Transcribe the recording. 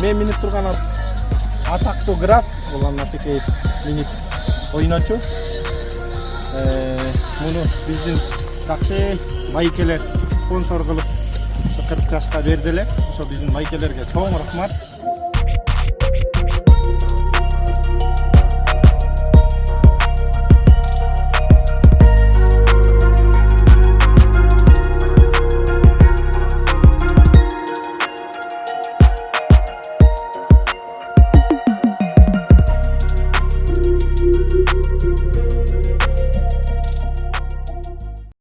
мен минип турган атактуу граф, бул Насекеев минип ойночу. Муну биздин жакшы майкелер спонсор кылып 40 жашка берди эле. Ошо биздин майкелерге чоң рахмат.